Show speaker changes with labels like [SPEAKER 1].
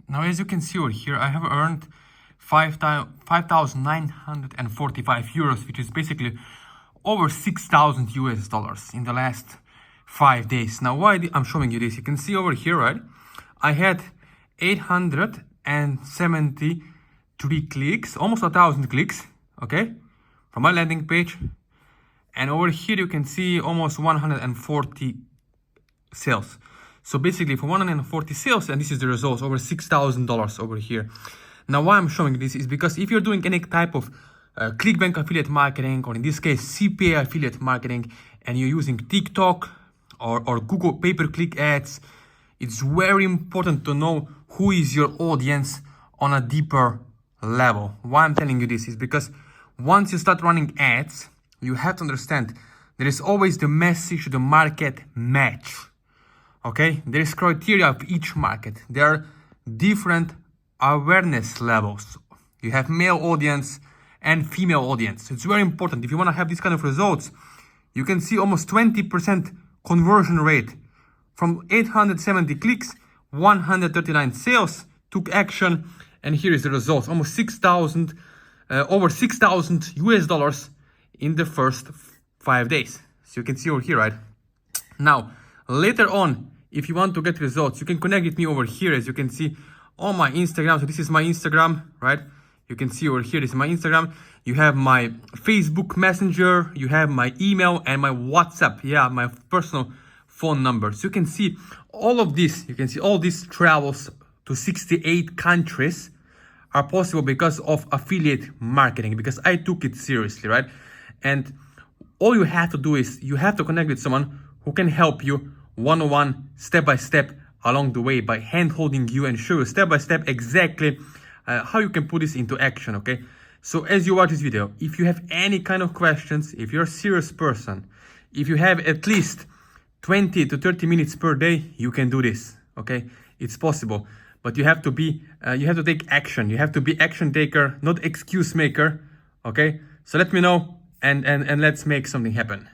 [SPEAKER 1] Now, as you can see over here, I have earned 5,945 euros, which is basically over 6,000 US dollars in the last 5 days. Now, why I'm showing you this? You can see over here, right? I had 873 clicks, almost 1,000 clicks, okay, from my landing page. And over here, you can see almost 140 sales. So basically for 140 sales, and this is the results, over $6,000 over here. Now, why I'm showing this is because if you're doing any type of ClickBank affiliate marketing, or in this case, CPA affiliate marketing, and you're using TikTok or Google pay-per-click ads, it's very important to know who is your audience on a deeper level. Why I'm telling you this is because once you start running ads, you have to understand there is always the message to the market match. Okay, there is criteria of each market. There are different awareness levels. You have male audience and female audience. It's very important. If you want to have these kind of results, you can see almost 20% conversion rate. From 870 clicks, 139 sales, took action, and here is the results. Almost 6,000, over 6,000 US dollars in the first 5 days. So you can see over here, right? Now, later on, if you want to get results, you can connect with me over here, as you can see on my Instagram. So this is my Instagram, right? You can see over here, this is my Instagram. You have my Facebook Messenger, you have my email and my WhatsApp. Yeah, my personal phone number. So you can see all of this. You can see all these travels to 68 countries are possible because of affiliate marketing, because I took it seriously, right? And all you have to do is you have to connect with someone who can help you one-on-one, step-by-step along the way, by hand-holding you and show you step-by-step exactly how you can put this into action, okay? So as you watch this video, if you have any kind of questions, if you're a serious person, if you have at least 20 to 30 minutes per day, you can do this, okay? It's possible, but you have to be, you have to take action. You have to be action taker, not excuse maker, okay? So let me know and let's make something happen.